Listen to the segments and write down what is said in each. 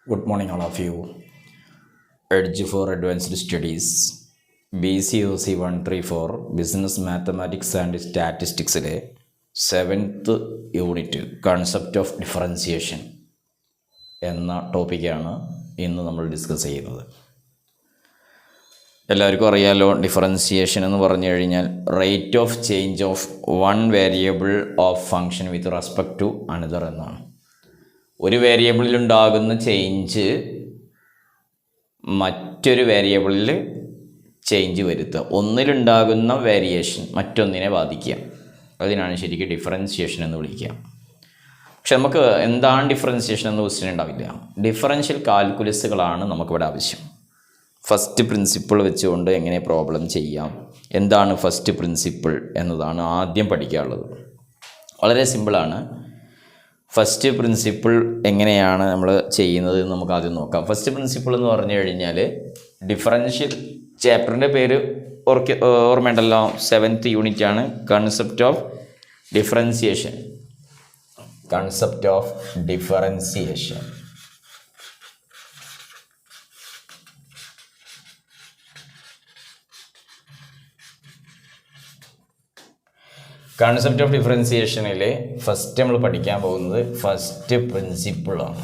Good morning, all of you. Edge for Advanced Studies, BCOC 134, Business Mathematics and Statistics, 7th Unit, Concept of Differentiation എന്ന ടോപ്പിക്കാണ് ഇന്ന് നമ്മൾ discuss ചെയ്യുന്നത്. എല്ലാവർക്കും അറിയാലോ, ഡിഫറൻസിയേഷൻ എന്ന് പറഞ്ഞു കഴിഞ്ഞാൽ rate of change of one variable of function with respect to another എന്നാണ്. ഒരു വേരിയബിളിലുണ്ടാകുന്ന ചേഞ്ച് മറ്റൊരു വേരിയബിളിൽ ചേഞ്ച് വരുത്തുക, ഒന്നിലുണ്ടാകുന്ന വേരിയേഷൻ മറ്റൊന്നിനെ ബാധിക്കുക, അതിനാണ് ശരിക്കും ഡിഫറൻസിയേഷൻ എന്ന് വിളിക്കുക. പക്ഷെ നമുക്ക് എന്താണ് ഡിഫറൻസിയേഷൻ എന്ന് ക്വസ്റ്റ്യൻ ഉണ്ടാവില്ല. ഡിഫറൻഷ്യൽ കാൽക്കുലസുകളാണ് നമുക്കിവിടെ ആവശ്യം. ഫസ്റ്റ് പ്രിൻസിപ്പിൾ വെച്ചുകൊണ്ട് എങ്ങനെ പ്രോബ്ലം ചെയ്യാം, എന്താണ് ഫസ്റ്റ് പ്രിൻസിപ്പിൾ എന്നതാണ് ആദ്യം പഠിക്കാനുള്ളത്. വളരെ സിമ്പിളാണ്. ഫസ്റ്റ് പ്രിൻസിപ്പിൾ എങ്ങനെയാണ് നമ്മൾ ചെയ്യുന്നത് എന്ന് നമുക്ക് ആദ്യം നോക്കാം. ഫസ്റ്റ് പ്രിൻസിപ്പിൾ എന്ന് പറഞ്ഞു കഴിഞ്ഞാൽ ഡിഫറൻഷ്യൽ ചാപ്റ്ററിൻ്റെ പേര് ഓർമ്മയുണ്ടല്ലോ, 7th യൂണിറ്റ് ആണ് concept of differentiation. Concept of differentiation. Concept of ഡിഫറൻസിയേഷനിൽ ഫസ്റ്റ് നമ്മൾ പഠിക്കാൻ പോകുന്നത് ഫസ്റ്റ് പ്രിൻസിപ്പിളാണ്.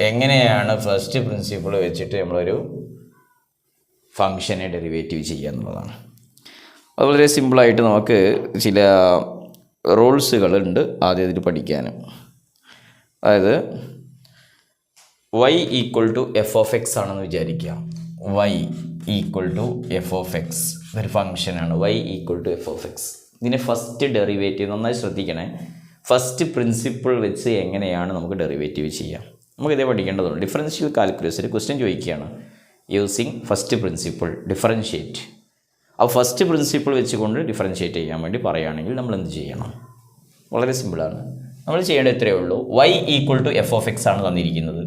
എങ്ങനെയാണ് ഫസ്റ്റ് പ്രിൻസിപ്പിൾ വെച്ചിട്ട് നമ്മളൊരു ഫങ്ഷനെ ഡെറിവേറ്റീവ് ചെയ്യുക എന്നുള്ളതാണ്. അത് വളരെ സിമ്പിളായിട്ട് നമുക്ക് ചില റൂൾസുകളുണ്ട് ആദ്യം ഇതിൽ പഠിക്കാനും. അതായത് y equal to F of x ആണെന്ന് വിചാരിക്കുക. y equal to F of x ഒരു ഫംഗ്ഷനാണ്. y equal to F of x. ഇതിനെ ഫസ്റ്റ് ഡെറിവേറ്റീവ് നന്നായി ശ്രദ്ധിക്കണേ. ഫസ്റ്റ് പ്രിൻസിപ്പിൾ വെച്ച് എങ്ങനെയാണ് നമുക്ക് ഡെറിവേറ്റീവ് ചെയ്യാം, നമുക്കിതേ പഠിക്കേണ്ടതുണ്ട്. ഡിഫറൻഷ്യൽ കാൽക്കുലസിൽ ക്വസ്റ്റ്യൻ ചോദിക്കുകയാണ്, യൂസിങ് ഫസ്റ്റ് പ്രിൻസിപ്പിൾ ഡിഫറൻഷ്യേറ്റ്. ആ ഫസ്റ്റ് പ്രിൻസിപ്പിൾ വെച്ചുകൊണ്ട് ഡിഫറൻഷ്യേറ്റ് ചെയ്യാൻ വേണ്ടി പറയുകയാണെങ്കിൽ നമ്മൾ എന്ത് ചെയ്യണം? വളരെ സിമ്പിളാണ്. നമ്മൾ ചെയ്യേണ്ടത് ഇത്രയേ ഉള്ളൂ. y equal to F of x ആണ് തന്നിരിക്കുന്നത്.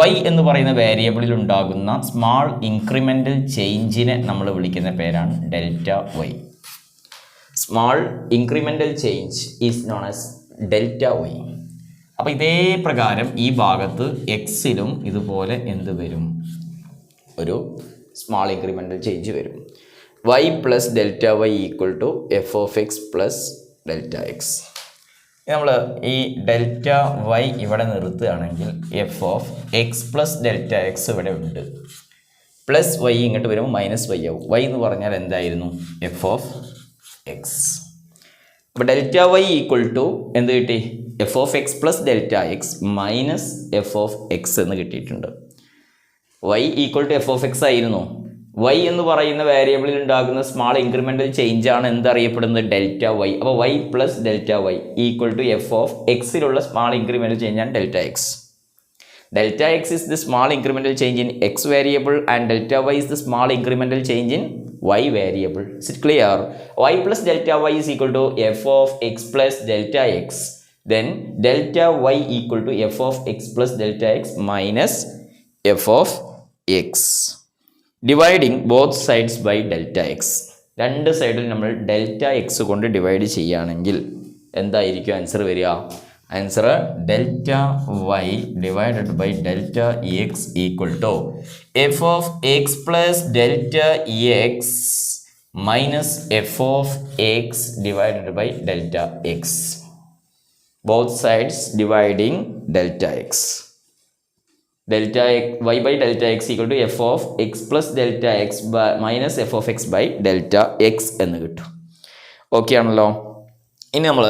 y എന്ന് പറയുന്ന വേരിയബിളിൽ ഉണ്ടാകുന്ന സ്മാൾ ഇൻക്രിമെൻ്റൽ ചേഞ്ചിനെ നമ്മൾ വിളിക്കുന്ന പേരാണ് delta y. Small incremental change is known as delta Y. അപ്പോൾ ഇതേ പ്രകാരം ഈ ഭാഗത്ത് എക്സിലും ഇതുപോലെ എന്ത് വരും? ഒരു സ്മാൾ ഇൻക്രിമെൻ്റൽ ചേഞ്ച് വരും. y plus delta Y equal to F of X plus delta X. നമ്മൾ ഈ ഡെൽറ്റ വൈ ഇവിടെ നിർത്തുകയാണെങ്കിൽ F of X plus delta X ഇവിടെ ഉണ്ട്. പ്ലസ് വൈ ഇങ്ങോട്ട് വരുമ്പോൾ മൈനസ് വൈ ആവും. വൈ എന്ന് പറഞ്ഞാൽ എന്തായിരുന്നു? F of x. അപ്പോൾ ഡെൽറ്റ വൈ ഈക്വൽ ടു എന്ത് കിട്ടി? F of X plus delta x minus f of x എന്ന് കിട്ടിയിട്ടുണ്ട്. Y equal to F of x ആയിരുന്നു. y എന്ന് പറയുന്ന വേരിയബിളിൽ ഉണ്ടാകുന്ന സ്മാൾ ഇൻക്രിമെൻ്റൽ ചേഞ്ച് ആണ് എന്തറിയപ്പെടുന്നത്? Delta Y. അപ്പോൾ y plus delta Y equal to F of എക്സിലുള്ള സ്മാൾ ഇൻക്രിമെൻ്റൽ ചേഞ്ച് ആണ് delta X. Delta X is the small incremental change in X variable and delta Y is the small incremental change in y variable. Is it clear? y plus delta Y is equal to F of X plus delta X. Then delta Y equal to F of X plus delta x minus f of x dividing both sides by delta x. രണ്ട് സൈഡിൽ നമ്മൾ delta x കൊണ്ട് divide ചെയ്യുകയാണെങ്കിൽ എന്തായിരിക്കും answer വരിക? Answer delta y divided by delta X equal to F of X plus delta x minus f of x divided by delta x. Both sides dividing delta X. Delta Y by delta X equal to F of X plus delta x minus f of x by delta x എന്ന് കിട്ടും. Okay ആണല്ലോ. ഇനി നമ്മൾ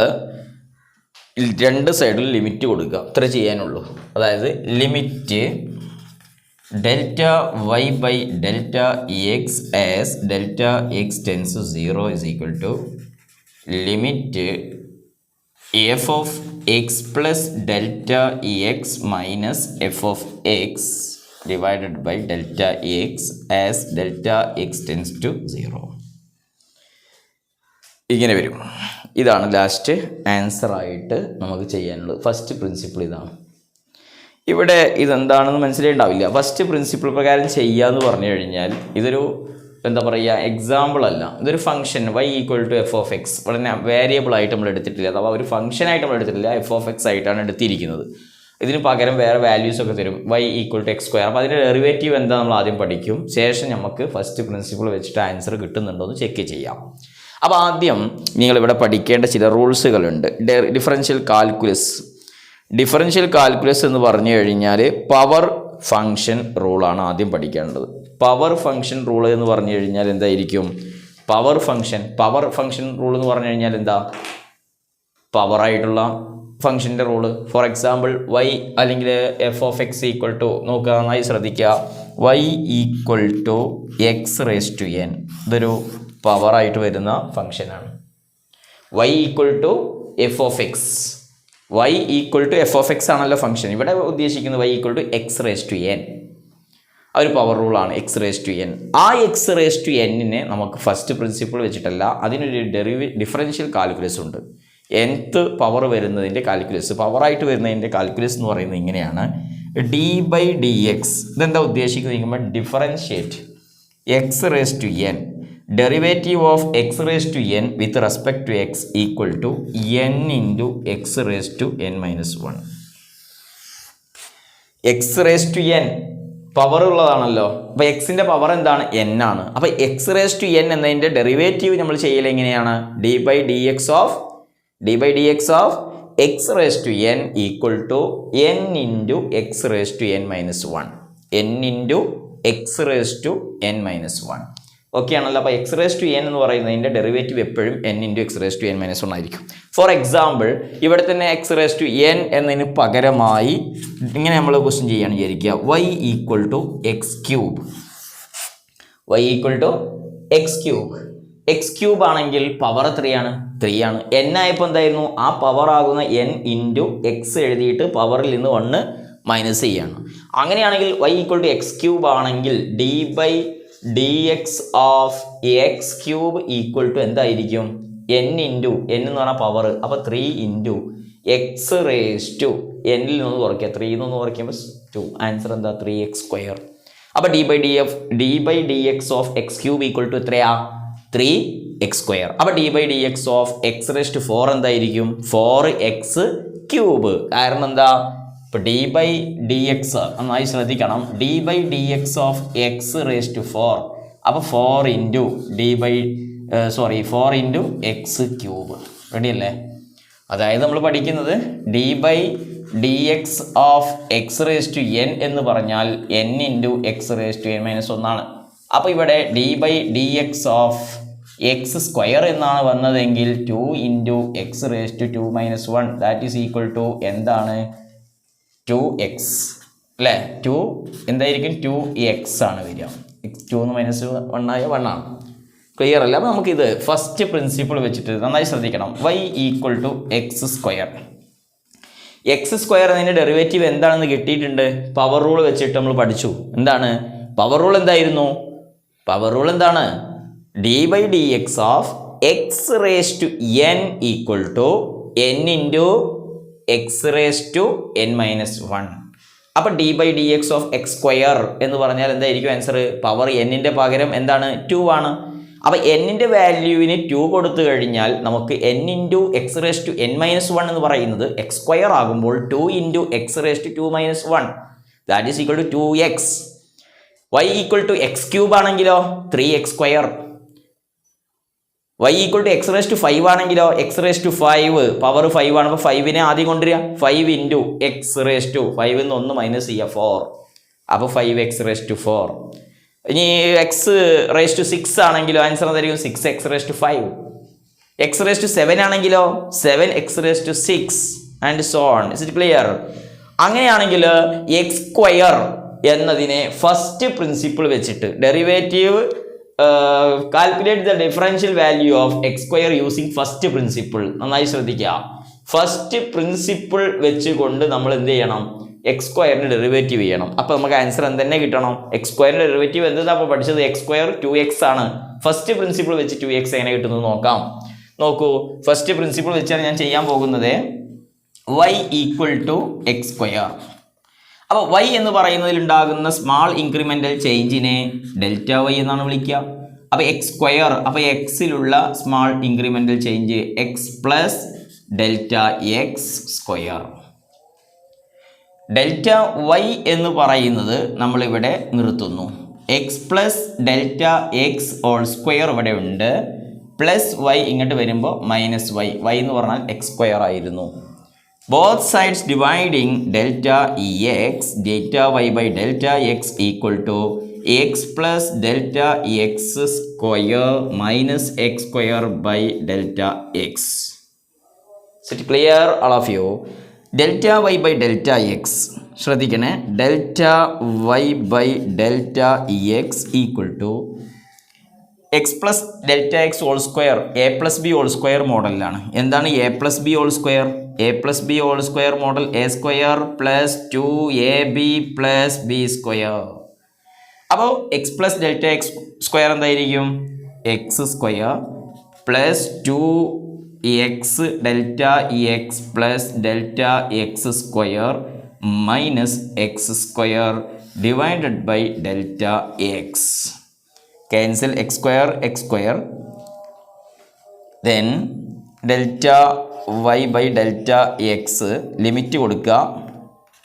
രണ്ട് സൈഡിൽ limit കൊടുക്കുക, ഇത്ര ചെയ്യാനുള്ളൂ. അതായത് limit delta Y by delta X as delta X tends to 0 is equal to limit f of X plus delta x minus f of x divided by delta X as delta X tends to 0. ഇങ്ങനെ വരും. ഇതാണ് last ആൻസറായിട്ട് നമുക്ക് ചെയ്യാനുള്ളത്. First principle ഇതാണ്. ഇവിടെ ഇതെന്താണെന്ന് മനസ്സിലായിട്ടുണ്ടാവില്ല. First principle പ്രകാരം ചെയ്യുക എന്ന് പറഞ്ഞു കഴിഞ്ഞാൽ ഇതൊരു എന്താ പറയുക, എക്സാമ്പിൾ അല്ല, ഇതൊരു function y equal to F of x. വളരെ വേരിയബിൾ ആയിട്ട് നമ്മൾ എടുത്തിട്ടില്ല, അഥവാ ഒരു ഫംഗ്ഷൻ ആയിട്ട് നമ്മൾ എടുത്തിട്ടില്ല, എഫ് ഓഫ് എക്സ് ആയിട്ടാണ് എടുത്തിരിക്കുന്നത്. ഇതിന് പകരം വേറെ വാല്യൂസ് ഒക്കെ തരും, y = x². അപ്പോൾ അതിൻ്റെ ഡെറിവേറ്റീവ് എന്താ നമ്മൾ ആദ്യം പഠിക്കും. ശേഷം നമുക്ക് ഫസ്റ്റ് പ്രിൻസിപ്പിൾ വെച്ചിട്ട് ആൻസർ കിട്ടുന്നുണ്ടോ എന്ന് ചെക്ക് ചെയ്യാം. അപ്പോൾ ആദ്യം നിങ്ങളിവിടെ പഠിക്കേണ്ട ചില റൂൾസുകളുണ്ട്. ഡിഫറൻഷ്യൽ കാൽക്കുലസ് എന്ന് പറഞ്ഞു കഴിഞ്ഞാൽ പവർ ഫങ്ഷൻ റൂളാണ് ആദ്യം പഠിക്കേണ്ടത്. പവർ ഫങ്ഷൻ റൂൾ എന്ന് പറഞ്ഞു കഴിഞ്ഞാൽ എന്തായിരിക്കും? പവർ ഫങ്ഷൻ റൂൾ എന്ന് പറഞ്ഞു കഴിഞ്ഞാൽ എന്താ? പവറായിട്ടുള്ള ഫംഗ്ഷൻ്റെ റൂള്. ഫോർ എക്സാമ്പിൾ y അല്ലെങ്കിൽ f(x) നോക്കുക, നന്നായി ശ്രദ്ധിക്കുക. y = x⁻n ഇതൊരു പവറായിട്ട് വരുന്ന ഫംഗ്ഷനാണ്. y = f(x) ആണല്ലോ ഫംഗ്ഷൻ. ഇവിടെ ഉദ്ദേശിക്കുന്നത് y = x⁻n. ഒരു പവർ റൂളാണ് x⁻n. ആ x⁻n നമുക്ക് ഫസ്റ്റ് പ്രിൻസിപ്പിൾ വെച്ചിട്ടല്ല, അതിനൊരു ഡിഫറൻഷ്യൽ കാൽക്കുലസ് ഉണ്ട്. nth പവർ വരുന്നതിൻ്റെ കാൽക്കുലസ്, പവറായിട്ട് വരുന്നതിൻ്റെ കാൽക്കുലസ് എന്ന് പറയുന്നത് ഇങ്ങനെയാണ്: d/dx. ഇതെന്താ ഉദ്ദേശിക്കുന്നത്? Differentiate x⁻n, derivative of x⁻n with respect to x n × x⁻n-1. x⁻n power ഉള്ളതാണല്ലോ. അപ്പോൾ എക്സിൻ്റെ പവർ എന്താണ്? n ആണ്. അപ്പോൾ x⁻n എന്നതിൻ്റെ ഡെറിവേറ്റീവ് നമ്മൾ ചെയ്യൽ എങ്ങനെയാണ്? d/dx of x⁻n n × x⁻n-1. Okay ആണല്ലോ. അപ്പോൾ x⁻n എന്ന് പറയുന്നതിൻ്റെ ഡെറിവേറ്റീവ് എപ്പോഴും n × x⁻n-1 ആയിരിക്കും. ഫോർ എക്സാമ്പിൾ ഇവിടെ തന്നെ x⁻n എന്നതിന് പകരമായി ഇങ്ങനെ നമ്മൾ ക്വസ്റ്റ്യൻ ചെയ്യുകയാണ് വിചാരിക്കുക: y = x³ ആണെങ്കിൽ പവർ എത്രയാണ്? 3 ആണ്. n ആയപ്പോൾ എന്തായിരുന്നു? ആ പവർ ആകുന്ന n × x എഴുതിയിട്ട് പവറിൽ നിന്ന് 1 മൈനസ് ചെയ്യാണ്. അങ്ങനെയാണെങ്കിൽ y = x³ ആണെങ്കിൽ d/dx ഓഫ് x³ എന്തായിരിക്കും? n എന്ന് പറഞ്ഞാൽ പവർ. അപ്പോൾ 3 × x⁻n നിന്ന് കുറയ്ക്കുക, 3 നിന്ന് കുറയ്ക്കുമ്പോൾ 2. ആൻസർ എന്താ? 3x². അപ്പോൾ d/dx ഓഫ് x³ എത്രയാ? 3x². അപ്പോൾ d/dx ഓഫ് x⁻4 എന്തായിരിക്കും? 4x³ കാരണം എന്താ? ഇപ്പോൾ d/dx നന്നായി ശ്രദ്ധിക്കണം. d/dx ഓഫ് x⁻4 അപ്പോൾ 4 × x³ റെഡി അല്ലേ? അതായത് നമ്മൾ പഠിക്കുന്നത് d/dx ഓഫ് x⁻n എന്ന് പറഞ്ഞാൽ n × x⁻n-1 ആണ്. അപ്പോൾ ഇവിടെ d/dx ഓഫ് x² എന്നാണ് വന്നതെങ്കിൽ 2 × x⁻2-1 that is equal to എന്താണ്? 2x അല്ലേ? 2 എന്തായിരിക്കും? 2x ആണ് വരിക. 2 -1 ആയ 1 ആണ്. ക്ലിയർ അല്ല? അപ്പോൾ നമുക്കിത് ഫസ്റ്റ് പ്രിൻസിപ്പിൾ വെച്ചിട്ട് നന്നായി ശ്രദ്ധിക്കണം. y = x². എന്നതിൻ്റെ ഡെറിവേറ്റീവ് എന്താണെന്ന് കിട്ടിയിട്ടുണ്ട്. പവർ റൂൾ വെച്ചിട്ട് നമ്മൾ പഠിച്ചു. എന്താണ് പവർ റൂൾ? എന്തായിരുന്നു പവർ റൂൾ? എന്താണ്? d/dx of x⁻n n × x⁻n-1. അപ്പോൾ d/dx ഓഫ് x² എന്ന് പറഞ്ഞാൽ എന്തായിരിക്കും ആൻസർ? പവർ n-ൻ്റെ പകരം എന്താണ്? 2 ആണ്. അപ്പോൾ n-ൻ്റെ വാല്യൂവിന് 2 കൊടുത്തു കഴിഞ്ഞാൽ നമുക്ക് n × x⁻n-1 എന്ന് പറയുന്നത് x² ആകുമ്പോൾ 2 × x⁻2-1 that is equal to 2x. y = x³ ആണെങ്കിലോ 3x². y = x⁻5 ആണെങ്കിലോ x⁻5 പവർ 5 ആണ്. അപ്പോൾ 5നെ ആദ്യം കൊണ്ടുവരിക. 5 × x⁻2 5 ന്ന് 1 മൈനസ് ചെയ്യുക 4. അപ്പോൾ 5x⁻4. ഇനി x⁻6 ആണെങ്കിലോ ആൻസർ എന്തായിരിക്കും? 6x⁻5. x⁻7 ആണെങ്കിലോ 7x⁻6 and so on. Is it clear? അങ്ങനെയാണെങ്കിൽ x² എന്നതിനെ ഫസ്റ്റ് പ്രിൻസിപ്പിൾ വെച്ചിട്ട് derivative calculate the differential value of x² using first principle. നന്നായി ശ്രദ്ധിക്കുക. ഫസ്റ്റ് പ്രിൻസിപ്പിൾ വെച്ചുകൊണ്ട് നമ്മൾ എന്ത് ചെയ്യണം? x² ഡെറിവേറ്റീവ് ചെയ്യണം. അപ്പോൾ നമുക്ക് ആൻസർ എന്തെന്നെ കിട്ടണം? x² ഡെറിവേറ്റീവ് എന്താണ് അപ്പോൾ പഠിച്ചത്? x² 2x ആണ്. ഫസ്റ്റ് പ്രിൻസിപ്പിൾ വെച്ച് 2x എങ്ങനെ കിട്ടുന്നത് നോക്കാം. നോക്കൂ, ഫസ്റ്റ് പ്രിൻസിപ്പിൾ വെച്ചാണ് ഞാൻ ചെയ്യാൻ പോകുന്നത്. y = x². അപ്പോൾ y എന്ന് പറയുന്നതിൽ ഉണ്ടാകുന്ന സ്മാൾ ഇൻക്രിമെൻ്റൽ ചേഞ്ചിനെ Δy എന്നാണ് വിളിക്കുക. അപ്പോൾ x², അപ്പോൾ എക്സിലുള്ള small incremental change x + Δx². Delta Y എന്ന് പറയുന്നത് നമ്മളിവിടെ നിർത്തുന്നു. X plus delta X whole square ഇവിടെ ഉണ്ട്, പ്ലസ് വൈ ഇങ്ങോട്ട് വരുമ്പോൾ മൈനസ് വൈ. വൈ എന്ന് പറഞ്ഞാൽ എക്സ് സ്ക്വയർ ആയിരുന്നു. Both sides dividing delta X delta Y by delta X equal to X plus delta X square minus X square by delta X. Set clear all of you? Delta Y by delta X ശ്രദ്ധിക്കണേ. Delta Y by delta X equal to X plus delta X whole square A plus B whole square മോഡലിലാണ്. എന്താണ് A plus B whole square? A plus B whole square model A square plus 2ab plus B square. അപ്പോൾ X plus delta X square എന്തായിരിക്കും? X square plus 2x delta X plus delta X square minus X square divided by delta X. Cancel X square. Then delta Y by delta X limit കൊടുക്കുക.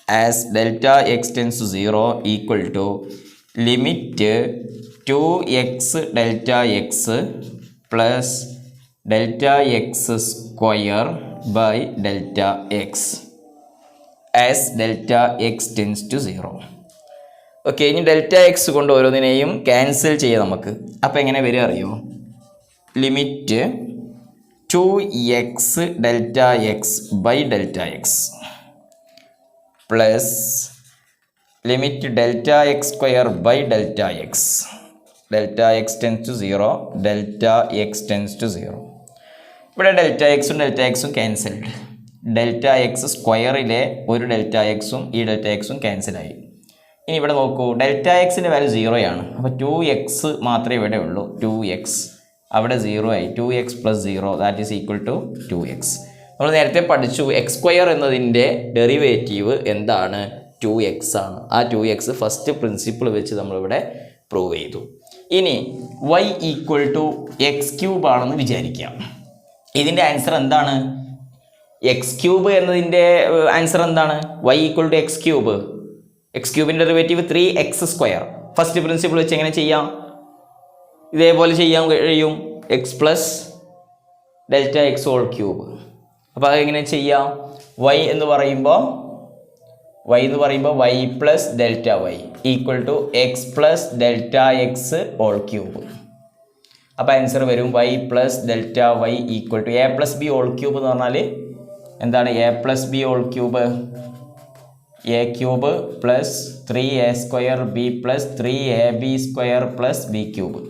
As delta X tends to 0 equal to limit 2x delta X plus delta X square by delta X as delta X tends to 0. Okay, ഇനി delta x കൊണ്ട് ഓരോന്നിനെയും cancel ചെയ്യാം നമുക്ക്. അപ്പോൾ എങ്ങനെ വരിക അറിയോ? Limit 2x delta x by delta X plus limit delta X square by delta X. Delta X tends to 0, delta X tends to 0. ഇവിടെ ഡെൽറ്റ എക്സും ക്യാൻസൽഡ്. ഡെൽറ്റ എക്സ് സ്ക്വയറിലെ ഒരു ഡെൽറ്റ എക്സും ഈ ഡെൽറ്റ എക്സും ക്യാൻസലായി. ഇനി ഇവിടെ നോക്കൂ, ഡെൽറ്റ എക്സിൻ്റെ വാല്യൂ 0 ആണ്. അപ്പോൾ 2x മാത്രമേ ഇവിടെ ഉള്ളൂ. 2x അവിടെ 0 ആയി. 2x plus 0 that is equal to 2x. നമ്മൾ നേരത്തെ പഠിച്ചു എക്സ് സ്ക്വയർ എന്നതിൻ്റെ ഡെറിവേറ്റീവ് എന്താണ്? 2x ആണ്. ആ 2x ഫസ്റ്റ് പ്രിൻസിപ്പിൾ വെച്ച് നമ്മളിവിടെ പ്രൂവ് ചെയ്തു. ഇനി y equal to x cube ആണെന്ന് വിചാരിക്കാം. ഇതിൻ്റെ ആൻസർ എന്താണ്? എക്സ് ക്യൂബ് എന്നതിൻ്റെ ആൻസർ എന്താണ്? y equal to x cube. X ക്യൂബിൻ്റെ derivative 3x square. First principle വെച്ച് എങ്ങനെ ചെയ്യാം? ഇതേപോലെ ചെയ്യാൻ കഴിയും. X plus delta X whole cube. അപ്പോൾ അതെങ്ങനെ ചെയ്യാം? y എന്ന് പറയുമ്പോൾ y plus delta Y equal to X plus delta X whole cube. അപ്പോൾ ആൻസർ വരും y plus delta Y equal to A plus B whole cube എന്ന് പറഞ്ഞാൽ എന്താണ്? A plus B whole cube a cube plus 3a square b plus 3ab square plus b cube.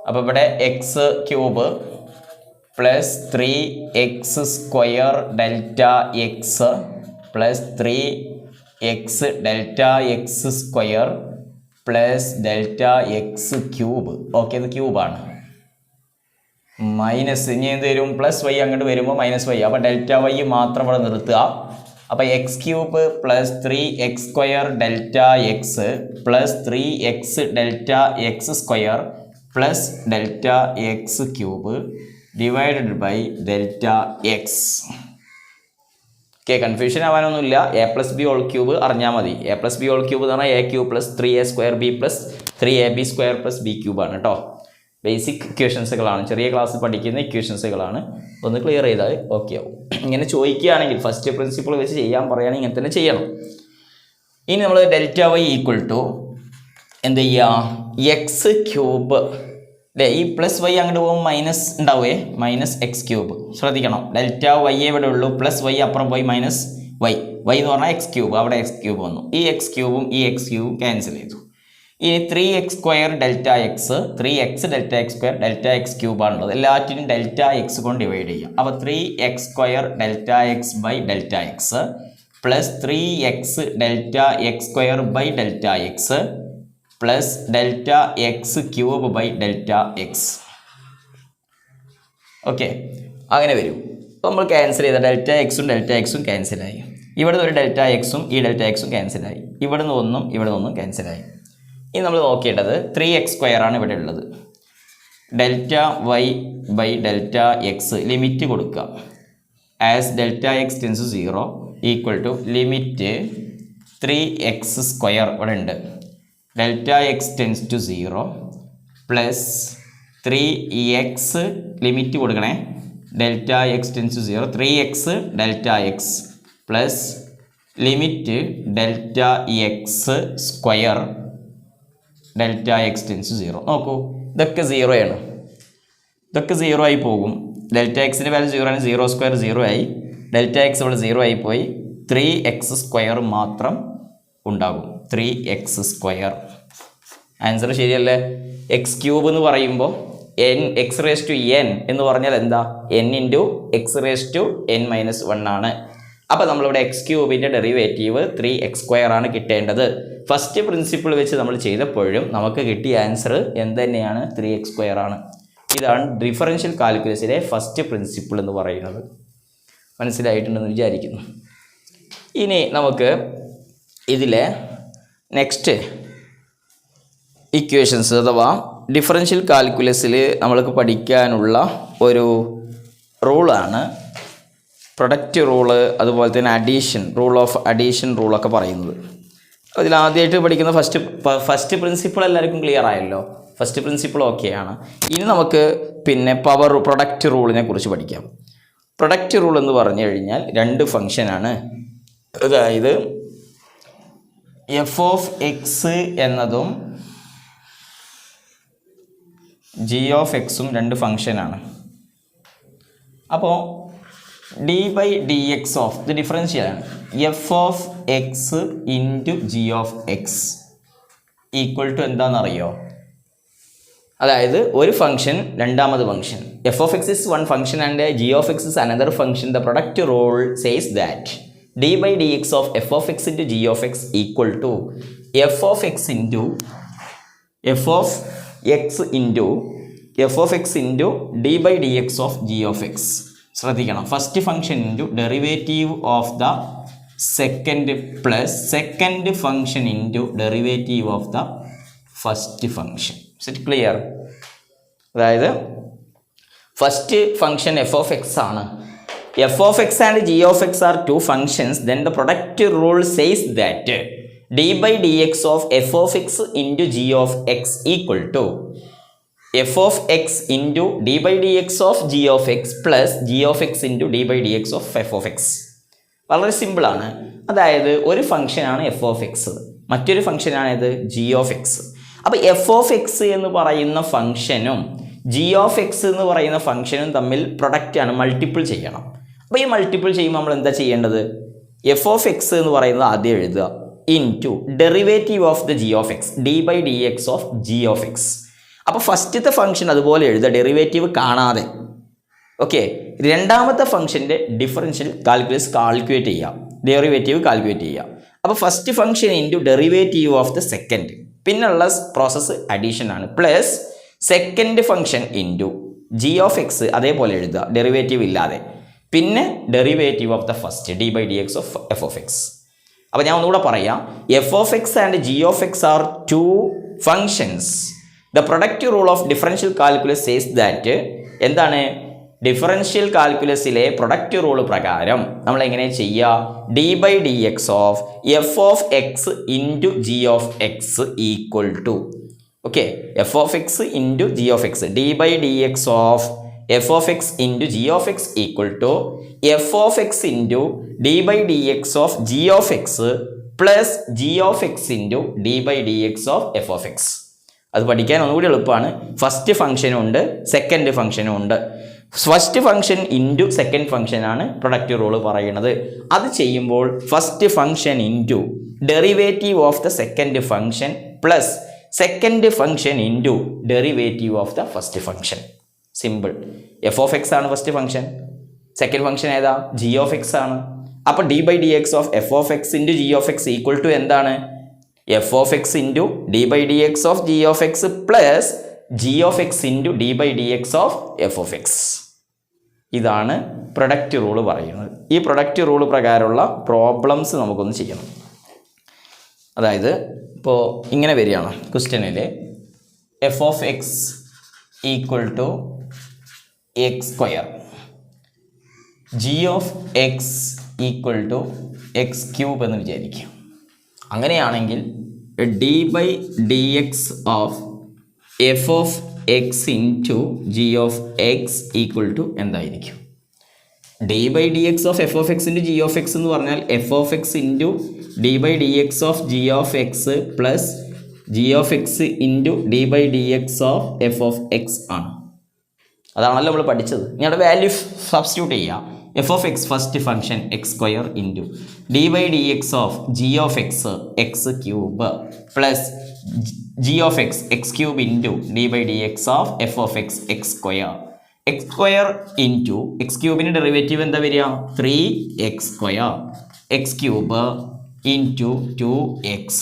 അപ്പോൾ ഇവിടെ x cube plus 3x square delta X plus 3x delta X square plus delta x cube. Okay, ഇത് ക്യൂബാണ്. Minus ഇനി എന്ത് വരും? Plus y അങ്ങോട്ട് വരുമ്പോൾ minus y. അപ്പോൾ ഡെൽറ്റ വൈ മാത്രം ഇവിടെ നിർത്തുക. അപ്പോൾ x cube plus 3x square delta X plus 3x delta X square plus delta x cube divided by delta x. Okay, confusion ആവാനൊന്നുമില്ല. A plus B whole cube അറിഞ്ഞാൽ മതി. A plus B whole cube എന്ന് പറഞ്ഞാൽ a cube plus 3a square b plus 3ab square plus b ക്യൂബാണ് കേട്ടോ. Basic ഇക്വേഷൻസുകളാണ്, ചെറിയ ക്ലാസ്സിൽ പഠിക്കുന്ന ഇക്വേഷൻസുകളാണ്. ഒന്ന് ക്ലിയർ ചെയ്താൽ ഓക്കെ ആവും. ഇങ്ങനെ ചോദിക്കുകയാണെങ്കിൽ ഫസ്റ്റ് പ്രിൻസിപ്പിൾ വെച്ച് ചെയ്യാൻ പറയുകയാണെങ്കിൽ ഇങ്ങനെ തന്നെ ചെയ്യണം. ഇനി നമ്മൾ ഡെൽറ്റ വൈ ഈക്വൽ ടു എന്ത് ചെയ്യുക? എക്സ് ക്യൂബ് അല്ലേ? ഈ പ്ലസ് വൈ അങ്ങോട്ട് പോകുമ്പോൾ മൈനസ് ഉണ്ടാവുമേ, മൈനസ് എക്സ് ക്യൂബ്. ശ്രദ്ധിക്കണം, ഡെൽറ്റ വൈ ഇവിടെ ഉള്ളൂ, പ്ലസ് വൈ അപ്പുറം പോയി മൈനസ് വൈ. വൈ എന്ന് പറഞ്ഞാൽ എക്സ് ക്യൂബ്, അവിടെ എക്സ് ക്യൂബ് വന്നു. ഈ എക്സ് ക്യൂബും ഈ എക്സ് ക്യൂബും ക്യാൻസൽ ചെയ്തു. ഇനി 3x square delta x 3x delta X square delta x ക്യൂബാണുള്ളത്. എല്ലാറ്റിനും ഡെൽറ്റ എക്സ് കൊണ്ട് ഡിവൈഡ് ചെയ്യാം. അപ്പോൾ 3x square delta x by delta X plus 3x delta X square by delta X plus delta x cube by delta x. Okay, അങ്ങനെ വരും. അപ്പോൾ നമ്മൾ cancel ചെയ്ത ഡെൽറ്റ എക്സും ക്യാൻസലായി. ഇവിടുന്ന് ഒരു ഡെൽറ്റ എക്സും ഈ ഡെൽറ്റ എക്സും ക്യാൻസലായി. ഇവിടുന്ന് ഒന്നും ക്യാൻസലായി. ഇനി നമ്മൾ നോക്കേണ്ടത് 3x സ്ക്വയറാണ് ഇവിടെ ഉള്ളത്. Delta Y by delta X limit കൊടുക്കുക. As delta X tends 0 equal to limit 3x² ഇവിടെ ഉണ്ട്, delta X tends to 0 plus 3x limit കൊടുക്കണേ, delta X tends to 0 3x delta X plus limit delta X square delta X tends to 0. നോക്കൂ, ഇതൊക്കെ 0 ആണ്, ഇതൊക്കെ 0 ആയി പോകും. Delta എക്സിൻ്റെ വാല്യൂ 0 ആണ്, 0² 0 ആയി, ഡെൽറ്റ എക്സ് ഇവിടെ 0 ആയി പോയി, 3x² മാത്രം ഉണ്ടാകും, 3x². ആൻസർ ശരിയല്ലേ? x³ എന്ന് പറയുമ്പോൾ x⁻n എന്ന് പറഞ്ഞാൽ എന്താ? n × x⁻n−1 ആണ്. അപ്പോൾ നമ്മളിവിടെ x³ ഡെറിവേറ്റീവ് 3x² ആണ് കിട്ടേണ്ടത്. ഫസ്റ്റ് പ്രിൻസിപ്പിൾ വെച്ച് നമ്മൾ ചെയ്തപ്പോഴും നമുക്ക് കിട്ടിയ ആൻസർ എന്ത് തന്നെയാണ്? 3x² ആണ്. ഇതാണ് ഡിഫറൻഷ്യൽ കാൽക്കുലസിലെ ഫസ്റ്റ് പ്രിൻസിപ്പിൾ എന്ന് പറയുന്നത്. മനസ്സിലായിട്ടുണ്ടെന്ന് വിചാരിക്കുന്നു. ഇനി നമുക്ക് ഇതിലെ നെക്സ്റ്റ് ഇക്വേഷൻസ് അഥവാ ഡിഫറൻഷ്യൽ കാൽക്കുലസിൽ നമ്മൾക്ക് പഠിക്കാനുള്ള ഒരു റൂളാണ് പ്രൊഡക്റ്റ് റൂള്, അതുപോലെ തന്നെ അഡീഷൻ, റൂൾ ഓഫ് അഡീഷൻ റൂളൊക്കെ പറയുന്നത്. അതിൽ ആദ്യമായിട്ട് പഠിക്കുന്ന ഫസ്റ്റ് പ്രിൻസിപ്പിൾ എല്ലാവർക്കും ക്ലിയർ ആയല്ലോ. ഫസ്റ്റ് പ്രിൻസിപ്പിൾ ഓക്കെയാണ്. ഇനി നമുക്ക് പിന്നെ പ്രൊഡക്റ്റ് റൂളിനെ കുറിച്ച് പഠിക്കാം. പ്രൊഡക്റ്റ് റൂൾ എന്ന് പറഞ്ഞു കഴിഞ്ഞാൽ 2 ഫംഗ്ഷനാണ്. അതായത് f(x) എന്നതും g(x)ഉം 2 ഫംഗ്ഷനാണ്. അപ്പോൾ d/dx ഓഫ് ഇത് ഡിഫറൻഷ്യൽ ആണ്. f(x) × g(x) ഈക്വൽ ടു എന്താണെന്നറിയോ? അതായത് ഒരു ഫംഗ്ഷൻ രണ്ടാമത് function, f(x) is one function and g(x) is another function. The product rule says that d/dx of f(x) × g(x) equal to f(x) × d/dx of g(x). ശ്രദ്ധിക്കണം, first function into derivative of the second plus second function into derivative of the first function. Set clear? അതായത് first function f(x) ആണ്. f(x) and g(x) are 2 functions. Then the product rule says that d/dx of f(x) × g(x) equal to f(x) × d/dx of g(x) plus g(x) × d/dx of f(x). വളരെ സിമ്പിളാണ്. അതായത് ഒരു ഫംഗ്ഷനാണ് f(x), മറ്റൊരു ഫംഗ്ഷനാണിത് g(x). അപ്പോൾ f(x) എന്ന് പറയുന്ന ഫംഗ്ഷനും g(x) എന്ന് പറയുന്ന ഫംഗ്ഷനും തമ്മിൽ പ്രൊഡക്റ്റാണ്, മൾട്ടിപ്പിൾ ചെയ്യണം. അപ്പോൾ ഈ മൾട്ടിപ്പിൾ ചെയ്യുമ്പോൾ നമ്മൾ എന്താ ചെയ്യേണ്ടത്? f(x) എന്ന് പറയുന്നത് ആദ്യം എഴുതുക, into derivative of the g(x), d/dx of g(x). അപ്പോൾ ഫസ്റ്റത്തെ ഫംഗ്ഷൻ അതുപോലെ എഴുതുക, ഡെറിവേറ്റീവ് കാണാതെ. ഓക്കെ, രണ്ടാമത്തെ ഫംഗ്ഷൻ്റെ ഡിഫറൻഷ്യൽ കാൽക്കുലേറ്റ് ചെയ്യാം, ഡെറിവേറ്റീവ് കാൽക്കുലേറ്റ് ചെയ്യാം. അപ്പോൾ first function into derivative of the second, പിന്നുള്ള പ്രോസസ്സ് അഡീഷൻ ആണ്, plus second function into g(x) അതേപോലെ എഴുതുക, ഡെറിവേറ്റീവ് ഇല്ലാതെ, പിന്നെ derivative of the first d/dx of f(x). അപ്പോൾ ഞാൻ ഒന്നുകൂടെ പറയാം, f(x) and g(x) are 2 functions. The product rule of differential calculus says that എന്താണ്? ഡിഫറൻഷ്യൽ കാൽക്കുലസിലെ പ്രൊഡക്റ്റ് റൂൾ പ്രകാരം നമ്മൾ എങ്ങനെ ചെയ്യുക? d/dx of f(x) × g(x) equal to, okay, f(x) × g(x), d/dx of f(x) × g(x) equal to f(x) × d/dx of g(x) plus g(x) × d/dx of f(x). അത് പഠിക്കാൻ ഒന്നുകൂടി എളുപ്പമാണ്. ഫസ്റ്റ് ഫംഗ്ഷനും ഉണ്ട്, സെക്കൻഡ് ഫംഗ്ഷനും ഉണ്ട്. ഫസ്റ്റ് ഫംഗ്ഷൻ ഇൻറ്റു സെക്കൻഡ് ഫംഗ്ഷനാണ് പ്രൊഡക്റ്റ് റൂൾ പറയുന്നത്. അത് ചെയ്യുമ്പോൾ first function into derivative of the second function plus second function into derivative of the first function. Simple. f(x) ആണ് ഫസ്റ്റ് ഫംഗ്ഷൻ, സെക്കൻഡ് ഫംഗ്ഷൻ ഏതാ? g(x) ആണ്. അപ്പോൾ d/dx of f(x) × g(x) equal to എന്താണ്? f(x) × d/dx of g(x) plus g(x) × d/dx of f(x). ഇതാണ് product rule പറയുന്നത്. ഈ product rule പ്രകാരമുള്ള problems നമുക്കൊന്ന് ചെയ്യണം. അതായത് ഇപ്പോൾ ഇങ്ങനെ വരികയാണ് ക്വസ്റ്റ്യനിൽ, f(x) equal to x², g(x) equal to x cube എന്ന് വിചാരിക്കുക. അങ്ങനെയാണെങ്കിൽ d by d x of f of x into g of x equal to എന്തായിരിക്കും? D by d x of f of x into g of x എന്ന് പറഞ്ഞാൽ f of x into d by d x of g of X plus g of x into d by d x of f of x ആണ്. അതാണല്ലോ നമ്മൾ പഠിച്ചത്. ഞങ്ങളുടെ value substitute ചെയ്യുക. F of x first function x square into d by d x of g of x x cube plus g of x x cube into d by d x of f of x x square. X square into x ക്യൂബിൻ്റെ derivative എന്താ വരിക? 3x square. X cube into 2x.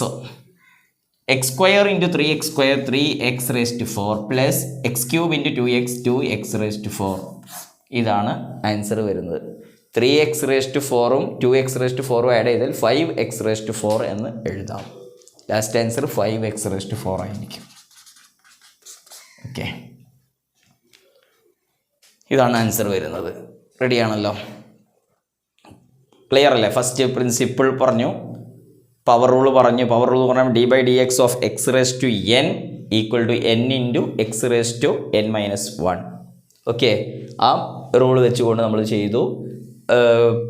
X square into 3x square 3x raise to 4 plus x cube into 2x raise to 4. ഇതാണ് answer വരുന്നത്. 3x raise to 4ഉം 2x raise to 4ഉം add ചെയ്താൽ 5x raise to 4 എന്ന് എഴുതാം. Last answer 5x raise to 4 ആയിരിക്കും. Okay, ഇതാണ് answer വരുന്നത്. റെഡിയാണല്ലോ? ക്ലിയർ അല്ലേ? ഫസ്റ്റ് പ്രിൻസിപ്പിൾ പറഞ്ഞു, പവർ റൂൾ പറഞ്ഞു. പവർ റൂൾ പറഞ്ഞാൽ d by d x of x raise to n equal to n into x raise to n minus 1. Okay, ആ rule വെച്ചുകൊണ്ട് നമ്മൾ ചെയ്തു.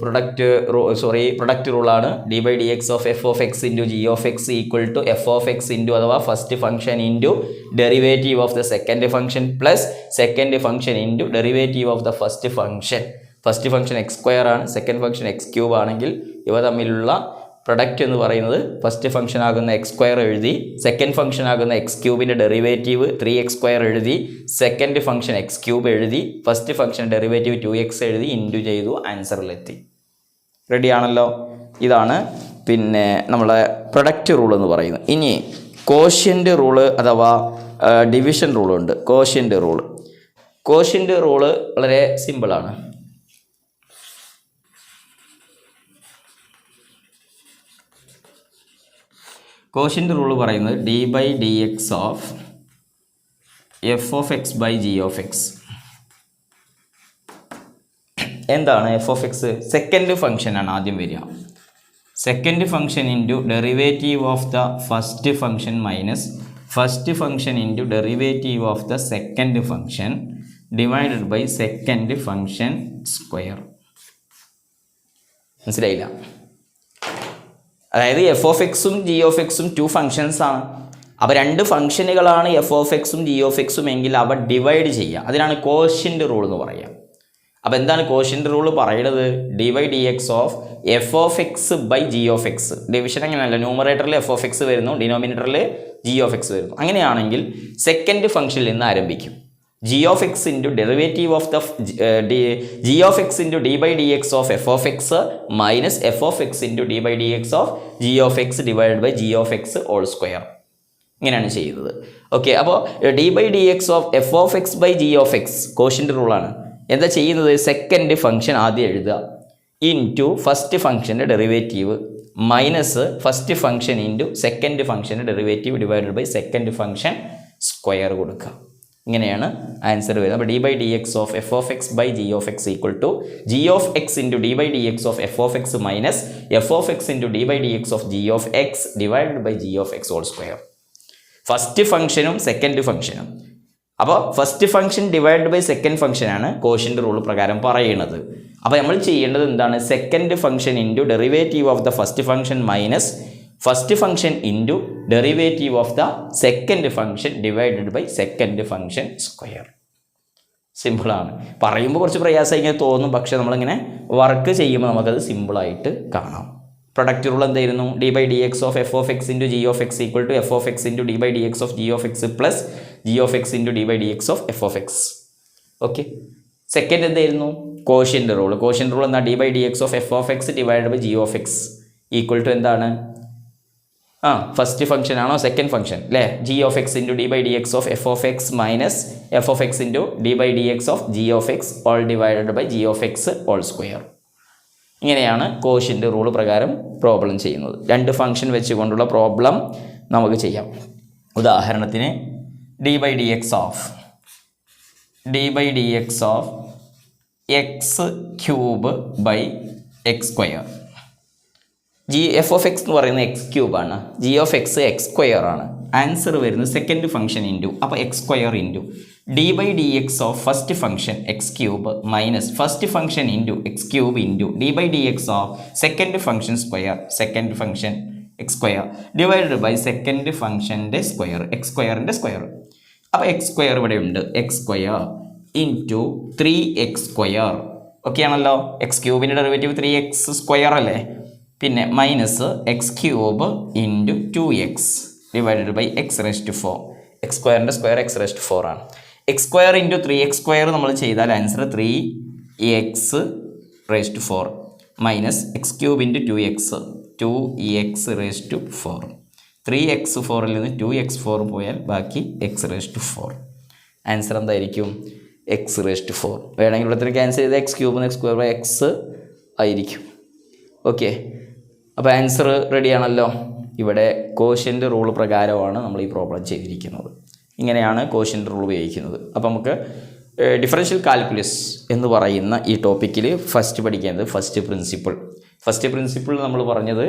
പ്രൊഡക്റ്റ് റൂളാണ്. D by d x of f of x into g of x equal to F of x into അഥവാ first function into derivative of the second function plus second function into derivative of the first function. First function x square ആണ്, second function x cube ആണെങ്കിൽ ഇവ തമ്മിലുള്ള product എന്ന് പറയുന്നത് first function ആകുന്ന X square എഴുതി, second function ആകുന്ന X ക്യൂബിൻ്റെ ഡെറിവേറ്റീവ് 3x സ്ക്വയർ എഴുതി, സെക്കൻഡ് ഫംഗ്ഷൻ എക്സ് ക്യൂബ് എഴുതി, ഫസ്റ്റ് ഫംഗ്ഷൻ ഡെറിവേറ്റീവ് 2x എഴുതി, ഇൻറ്റു ചെയ്തു, ആൻസറിലെത്തി. റെഡിയാണല്ലോ? ഇതാണ് പിന്നെ നമ്മളെ പ്രൊഡക്റ്റ് റൂൾ എന്ന് പറയുന്നത്. ഇനി കോഷ്യൻ്റ് റൂള് അഥവാ ഡിവിഷൻ റൂളുണ്ട്. കോഷ്യൻ്റ് റൂള് വളരെ സിമ്പിളാണ്. കോഷ്യൻ്റ് റൂൾ പറയുന്നത് d by d x of f of x by g of x. എന്താണ് എഫ് ഓഫ് എക്സ്? സെക്കൻഡ് ഫംഗ്ഷനാണ് ആദ്യം വരിക. Second function into derivative of the first function minus first function into derivative of the second function divided by second function square. മനസ്സിലായില്ല? അതായത് f of എക്സും g of എക്സും 2 functions ആണ്. അപ്പോൾ 2 ഫംഗ്ഷനുകളാണ് F of എക്സും ജി ഓഫ് എക്സും എങ്കിൽ അവ ഡിവൈഡ് ചെയ്യുക. അതിനാണ് കോഷ്യൻ്റ് റൂൾ എന്ന് പറയുക. അപ്പോൾ എന്താണ് കോഷ്യൻ്റ് റൂൾ പറയുന്നത്? D by d x of f of x by g of x. Division അങ്ങനെയല്ല, ന്യൂമറേറ്ററിൽ എഫ് ഓഫ് എക്സ് വരുന്നു, ഡിനോമിനേറ്ററിൽ ജി ഓഫ് എക്സ് വരുന്നു. അങ്ങനെയാണെങ്കിൽ സെക്കൻഡ് ഫംഗ്ഷനിൽ നിന്ന് ആരംഭിക്കും. G of x into derivative of the g of x into d by d x of f of x minus f of x into d by d x of g of x divided by g of x whole square. ഇങ്ങനെയാണ് ചെയ്യുന്നത്. Okay, അപ്പോൾ d by d x of f of x by g of x quotient റൂളാണ്. എന്താ ചെയ്യുന്നത്? Second function ആദ്യം എഴുതുക, into first ഫംഗ്ഷൻ്റെ derivative minus first function into second ഫംഗ്ഷൻ്റെ derivative divided by second function square കൊടുക്കുക. ഇങ്ങനെയാണ് ആൻസർ വരുന്നത്. അപ്പോൾ d by d x of f of x by g of x equal to g of x into d by d x of f of x minus f of x into d by d x of g of x divided by g of x whole square. First ഫംഗ്ഷനും second ഫംഗ്ഷനും. അപ്പോൾ first function divided by second ഫംഗ്ഷനാണ് quotient rule പ്രകാരം പറയുന്നത്. അപ്പോൾ നമ്മൾ ചെയ്യേണ്ടത് എന്താണ്? Second function into derivative of the first function minus first function into derivative of the second function divided by second function square. സിമ്പിളാണ്. പറയുമ്പോൾ കുറച്ച് പ്രയാസം ഇങ്ങനെ തോന്നും, പക്ഷേ നമ്മളിങ്ങനെ വർക്ക് ചെയ്യുമ്പോൾ നമുക്കത് സിമ്പിളായിട്ട് കാണാം. പ്രൊഡക്റ്റ് റൂൾ എന്തായിരുന്നു? D by d x of f of x into g of x equal to F of x into d by d x of g of X plus g of x into d by d x of f of x. Okay, second എന്തായിരുന്നു? Quotient rule. Quotient rule എന്താ? D by d x of f of x divided by g of x equal to എന്താണ്? First function ആണോ second function അല്ലേ? G of x into d by d x of f of x minus f of x into d by d x of g of x all divided by g of x whole square. ഇങ്ങനെയാണ് quotient rule പ്രകാരം problem ചെയ്യുന്നത്. 2 function വെച്ചുകൊണ്ടുള്ള problem നമുക്ക് ചെയ്യാം. ഉദാഹരണത്തിന് d by d x of x cube by x square. G f of x എന്ന് പറയുന്നത് x ക്യൂബാണ്. G of x x square ആണ്. ആൻസർ വരുന്നത് സെക്കൻഡ് ഫംഗ്ഷൻ ഇൻറ്റു, അപ്പോൾ x square into d by d x of first function x cube minus first function into x cube into d by d x of second function square, second function x square divided by second ഫംഗ്ഷൻ്റെ square, x സ്ക്വയറിൻ്റെ square. അപ്പോൾ x square ഇവിടെ ഉണ്ട്, x square into 3x square. Okay ആണല്ലോ. X ക്യൂബിൻ്റെ derivative 3x square അല്ലേ. പിന്നെ minus x cube into 2x divided by x raise to 4. X സ്ക്വയറിൻ്റെ സ്ക്വയർ എക്സ് റേസ് ടു 4 ആണ്. X square into 3x square നമ്മൾ ചെയ്താൽ answer 3x raise to 4 minus x cube into 2x raise to 4. 3x 4ൽ നിന്ന് 2x4 പോയാൽ ബാക്കി x raise to 4. Answer എന്തായിരിക്കും? X raise to 4. വേണമെങ്കിൽ ഇവിടെ ക്യാൻസൽ ചെയ്താൽ x cube x square by x ആയിരിക്കും. ഓക്കെ, അപ്പോൾ ആൻസർ റെഡിയാണല്ലോ. ഇവിടെ കോഷ്യൻ്റ് റൂൾ പ്രകാരമാണ് നമ്മൾ ഈ പ്രോബ്ലം ചെയ്തിരിക്കുന്നത്. ഇങ്ങനെയാണ് കോഷ്യൻ്റ് റൂൾ ഉപയോഗിക്കുന്നത്. അപ്പോൾ നമുക്ക് ഡിഫറൻഷ്യൽ കാൽക്കുലസ് എന്ന് പറയുന്ന ഈ ടോപ്പിക്കിൽ ഫസ്റ്റ് പഠിക്കേണ്ടത് ഫസ്റ്റ് പ്രിൻസിപ്പിൾ നമ്മൾ പറഞ്ഞത്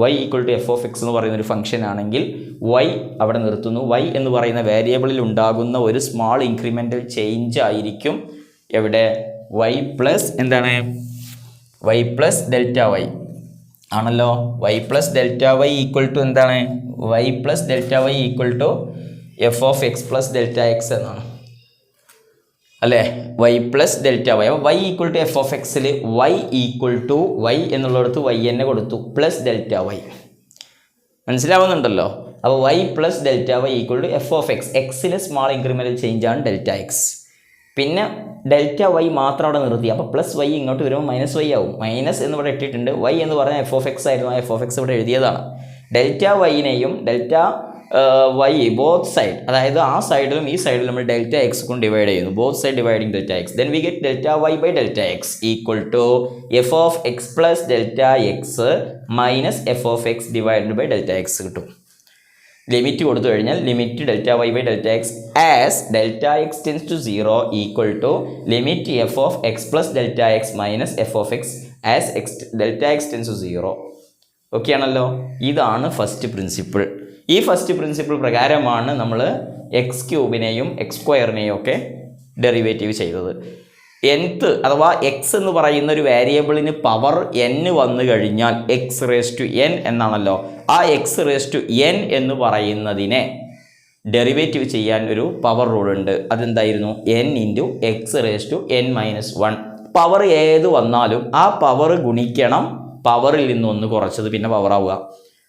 y equal to F of x എന്ന് പറയുന്ന ഒരു ഫംഗ്ഷൻ ആണെങ്കിൽ y അവിടെ നിർത്തുന്നു. y എന്ന് പറയുന്ന വേരിയബിളിൽ ഉണ്ടാകുന്ന ഒരു സ്മാൾ ഇൻക്രിമെൻ്റൽ ചേഞ്ച് ആയിരിക്കും എവിടെ y പ്ലസ് എന്താണ് y പ്ലസ് ഡെൽറ്റ വൈ ആണല്ലോ. y plus delta Y equal to എന്താണ്? y plus delta Y equal to F of X plus delta x എന്നാണ് അല്ലേ. y plus delta Y. അപ്പോൾ y equal to F of എക്സിൽ y equal to y എന്നുള്ളിടത്ത് y തന്നെ കൊടുത്തു plus delta Y. മനസ്സിലാവുന്നുണ്ടല്ലോ. അപ്പോൾ y plus delta Y equal to F of x. എക്സിലെ സ്മാൾ ഇൻക്രിമെൻ്റൽ ചേഞ്ച് ആണ് ഡെൽറ്റ എക്സ്. പിന്നെ ഡെൽറ്റ വൈ മാത്രം അവിടെ നിർത്തി. അപ്പോൾ പ്ലസ് വൈ ഇങ്ങോട്ട് വരുമ്പോൾ മൈനസ് വൈ ആവും. മൈനസ് എന്ന് ഇവിടെ ഇട്ടിട്ടുണ്ട്. y എന്ന് പറഞ്ഞാൽ എഫ് ഓഫ് എക്സ് ആയിരുന്നു. ആ എഫ് ഓഫ് എക്സ് ഇവിടെ എഴുതിയതാണ്. ഡെൽറ്റ വൈനെയും ഡെൽറ്റ വൈ ബോത്ത് സൈഡ്, അതായത് ആ സൈഡിലും ഈ സൈഡിലും നമ്മൾ ഡെൽറ്റ എക്സ് കൊണ്ട് ഡിവൈഡ് ചെയ്യുന്നു. Both side dividing delta X. Then we get delta Y by delta X equal to F of X plus delta x minus f of x divided by delta x കിട്ടും. Limit കൊടുത്തു കഴിഞ്ഞാൽ limit delta Y by delta X as delta X tends to 0 equal to limit f of X plus delta x minus f of x as delta X tends to 0. Okay ആണല്ലോ. ഇതാണ് first principle. ഈ first principle പ്രകാരമാണ് നമ്മൾ X ക്യൂബിനെയും X സ്ക്വയറിനെയും ഒക്കെ derivative ചെയ്തത്. nth അഥവാ X എന്ന് പറയുന്ന ഒരു വേരിയബിളിന് പവർ n വന്നു കഴിഞ്ഞാൽ എക്സ് റേസ് ടു n എന്നാണല്ലോ. ആ എക്സ് റേസ് ടു n എന്ന് പറയുന്നതിനെ ഡെറിവേറ്റീവ് ചെയ്യാൻ ഒരു പവർ റൂൾ ഉണ്ട്. അതെന്തായിരുന്നു? n into x raise to n minus 1. Power ഏത് വന്നാലും ആ പവർ ഗുണിക്കണം പവറിൽ നിന്ന് ഒന്ന് കുറച്ചത് പിന്നെ പവർ ആവുക.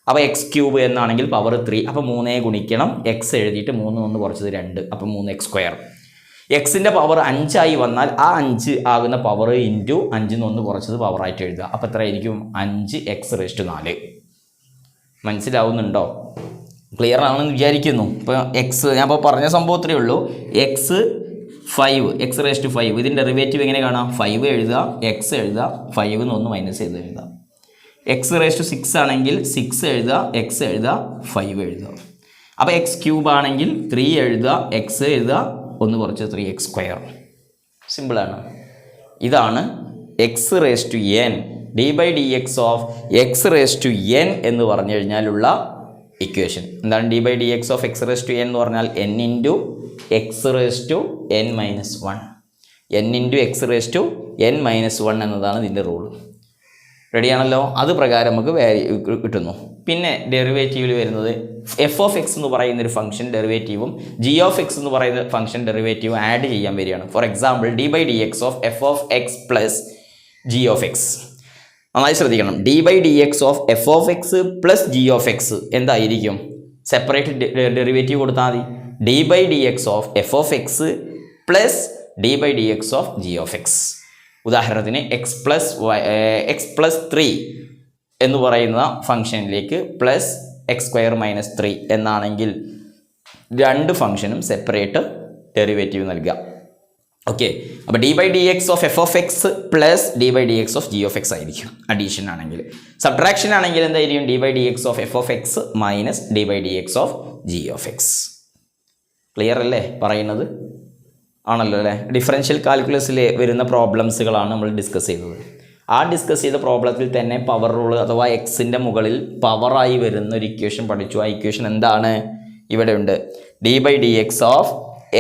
അപ്പോൾ എക്സ് ക്യൂബ് എന്നാണെങ്കിൽ പവർ 3. അപ്പോൾ 3 ഗുണിക്കണം എക്സ് എഴുതിയിട്ട് 3 ഒന്ന് കുറച്ചത് 2. അപ്പോൾ 3x സ്ക്വയർ. എക്സിൻ്റെ പവർ 5 ആയി വന്നാൽ ആ 5 ആകുന്ന പവർ ഇൻറ്റു 5 ഒന്ന് കുറച്ചത് പവറായിട്ട് എഴുതുക. അപ്പോൾ എത്ര ആയിരിക്കും? 5x raise to 4. മനസ്സിലാവുന്നുണ്ടോ? ക്ലിയർ ആണെന്ന് വിചാരിക്കുന്നു. ഇപ്പോൾ എക്സ് ഞാൻ ഇപ്പോൾ പറഞ്ഞ സംഭവത്തിലേ ഉള്ളൂ. എക്സ് 5 എക്സ് റേസ് ടു 5 ഇതിൻ്റെ ഡെറിവേറ്റീവ് എങ്ങനെ കാണാം? 5 എഴുതുക, എക്സ് എഴുതുക, 5 ഒന്ന് മൈനസ് ചെയ്ത് എഴുതുക. എക്സ് റേസ് ടു 6 ആണെങ്കിൽ 6 എഴുതുക, എക്സ് എഴുതുക, 5 എഴുതുക. അപ്പോൾ എക്സ് ക്യൂബ് ആണെങ്കിൽ 3 എഴുതുക, എക്സ് എഴുതുക, ഒന്ന് കുറച്ച് 3x സ്ക്വയർ. സിമ്പിളാണ്. ഇതാണ് x raise to n d by d x of x raise to n എന്ന് പറഞ്ഞു കഴിഞ്ഞാലുള്ള ഇക്വേഷൻ. എന്താണ് d by d x of x raise to n എന്ന് പറഞ്ഞാൽ n into x raise to n minus 1. n into x raise to n minus 1 എന്നതാണ് ഇതിൻ്റെ rule. റെഡിയാണല്ലോ. അത് പ്രകാരം നമുക്ക് കിട്ടുന്നു. പിന്നെ ഡെറിവേറ്റീവിൽ വരുന്നത് എഫ് ഓഫ് എക്സ് എന്ന് പറയുന്നൊരു ഫംഗ്ഷൻ ഡെറിവേറ്റീവും ജി ഓഫ് എക്സ് എന്ന് പറയുന്ന ഫംഗ്ഷൻ ഡെറിവേറ്റീവും ആഡ് ചെയ്യാൻ വരികയാണ്. For example d by d x of f of X plus g of x. നന്നായി ശ്രദ്ധിക്കണം. D by d x of f of X plus g of x എന്തായിരിക്കും? Separate derivative കൊടുത്താൽ മതി. D by d x of f of X plus d by d x of g of x. ഉദാഹരണത്തിന് x plus 3 എന്ന് പറയുന്ന ഫംഗ്ഷനിലേക്ക് plus X square minus 3 എന്നാണെങ്കിൽ രണ്ട് ഫംഗ്ഷനും സെപ്പറേറ്റ് ഡെറിവേറ്റീവ് നൽകുക. ഓക്കെ. അപ്പോൾ d by d x of f of X plus d by d x of g of x ആയിരിക്കും അഡീഷൻ ആണെങ്കിൽ. സബ്ട്രാക്ഷൻ ആണെങ്കിൽ എന്തായിരിക്കും? D by d x of f of x minus d by d x of g of x. Clear അല്ലേ പറയുന്നത്? ആണല്ലോ അല്ലേ. Differential കാൽക്കുലസിൽ വരുന്ന പ്രോബ്ലംസുകളാണ് നമ്മൾ ഡിസ്കസ് ചെയ്തത്. ആ ഡിസ്കസ് ചെയ്ത പ്രോബ്ലത്തിൽ തന്നെ പവർ റൂൾ അഥവാ എക്സിൻ്റെ മുകളിൽ പവറായി വരുന്ന ഒരു ഇക്വേഷൻ പഠിച്ചു. ആ ഇക്വേഷൻ എന്താണ്? ഇവിടെ ഉണ്ട്. D by d x of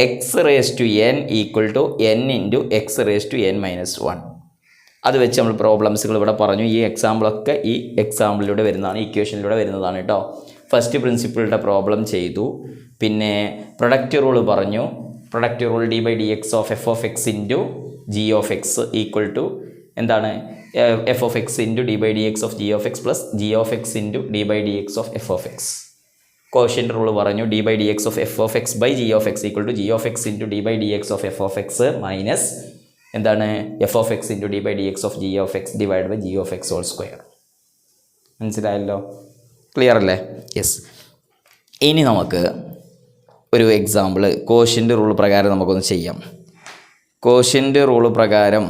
x raise to n equal to n into x raise to n minus 1. അത് വെച്ച് നമ്മൾ പ്രോബ്ലംസുകൾ ഇവിടെ പറഞ്ഞു. ഈ എക്സാമ്പിളൊക്കെ ഈ എക്സാമ്പിളിലൂടെ വരുന്നതാണ്, ഇക്വേഷനിലൂടെ വരുന്നതാണ് കേട്ടോ. ഫസ്റ്റ് പ്രിൻസിപ്പിളുടെ പ്രോബ്ലം ചെയ്തു. പിന്നെ പ്രൊഡക്റ്റ് റൂൾ പറഞ്ഞു. Product rule d by d x of f of x into g of x equal to എന്താണ്? F of x into d by d x of g of X plus g of x into d by d x of f of x. Quotient rule പറഞ്ഞു. D by d x of f of x by g of x equal to g of x into d by d x of f of x minus എന്താണ്? F of x into d by d x of g of x divide by g of x whole square. മനസ്സിലായല്ലോ? Clear അല്ലേ? Yes. ഇനി നമുക്ക് ഒരു example quotient rule പ്രകാരം നമുക്കൊന്ന് ചെയ്യാം. Quotient rule പ്രകാരം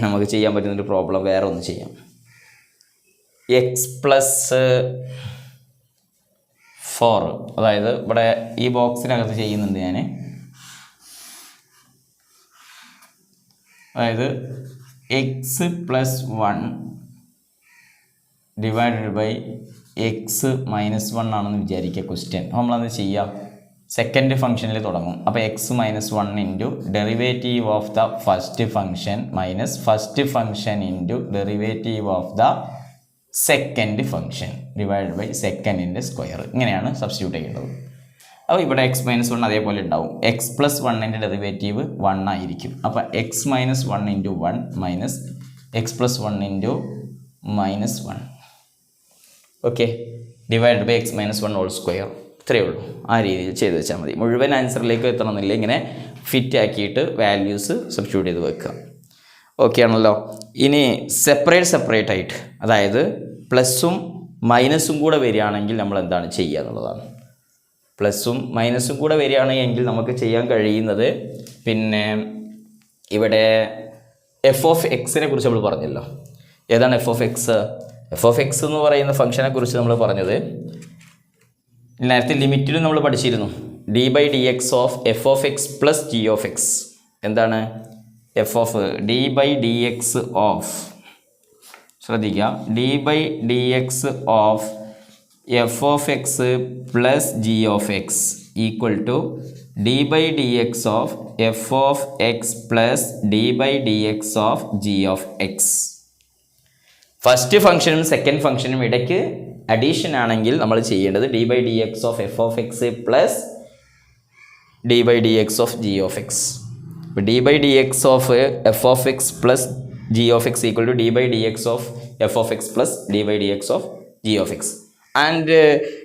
നമുക്ക് ചെയ്യാൻ പറ്റുന്നൊരു പ്രോബ്ലം വേറെ ഒന്ന് ചെയ്യാം. എക്സ് പ്ലസ് 4, അതായത് ഇവിടെ ഈ ബോക്സിനകത്ത് ചെയ്യുന്നുണ്ട് ഞാൻ. അതായത് x plus 1 divided by x minus 1 ആണെന്ന് വിചാരിക്കുക ക്വസ്റ്റ്യൻ. അപ്പോൾ നമ്മളത് ചെയ്യാം. സെക്കൻഡ് ഫംഗ്ഷനിൽ തുടങ്ങും. അപ്പോൾ x minus 1 into derivative of the first function minus first function into derivative of the second function divide by സെക്കൻഡിൻ്റെ സ്ക്വയർ. ഇങ്ങനെയാണ് സബ്സ്റ്റിറ്റ്യൂട്ട് ചെയ്യേണ്ടത്. അപ്പോൾ ഇവിടെ എക്സ് മൈനസ് 1 അതേപോലെ ഉണ്ടാവും. എക്സ് പ്ലസ് 1ൻ്റെ ഡെറിവേറ്റീവ് 1 ആയിരിക്കും. അപ്പോൾ x minus 1 into 1 minus x plus 1 into minus 1. Okay, divide by x minus 1 whole square. ഇത്രയേ ഉള്ളൂ. ആ രീതിയിൽ ചെയ്ത് വെച്ചാൽ മതി. മുഴുവൻ ആൻസറിലേക്ക് എത്തണമെന്നില്ല, ഇങ്ങനെ ഫിറ്റ് ആക്കിയിട്ട് വാല്യൂസ് സബ്സ്റ്റിറ്റ്യൂട്ട് ചെയ്ത് വെക്കുക. ഓക്കെ ആണല്ലോ? ഇനി സെപ്പറേറ്റ് ആയിട്ട്, അതായത് പ്ലസും മൈനസും കൂടെ വരികയാണെങ്കിൽ നമ്മൾ എന്താണ് ചെയ്യുക എന്നുള്ളതാണ്. പ്ലസും മൈനസും കൂടെ വരികയാണെങ്കിൽ നമുക്ക് ചെയ്യാൻ കഴിയുന്നത്, പിന്നെ ഇവിടെ എഫ് ഓഫ് എക്സിനെ കുറിച്ച് നമ്മൾ പറഞ്ഞല്ലോ. ഏതാണ് F of X? F of x എന്ന് പറയുന്ന ഫംഗ്ഷനെ കുറിച്ച് നമ്മൾ പറഞ്ഞത് നേരത്തെ ലിമിറ്റിലും നമ്മൾ പഠിച്ചിരുന്നു. D by d x of f of X plus g of x. എന്താണ്? F of d by d x of, ശ്രദ്ധിക്കുക, d by d x of f of X plus g of x equal to d by d x of f of X plus d by d x of g of x. First ഫംഗ്ഷനും second ഫംഗ്ഷനും ഇടയ്ക്ക് addition ആണെങ്കിൽ നമ്മൾ ചെയ്യേണ്ടത് d by d x of f of X plus d by d x of g of x. ഇപ്പോൾ d by d x of f of X plus g of x equal to d by d x of f of X plus d by d x of g of x. And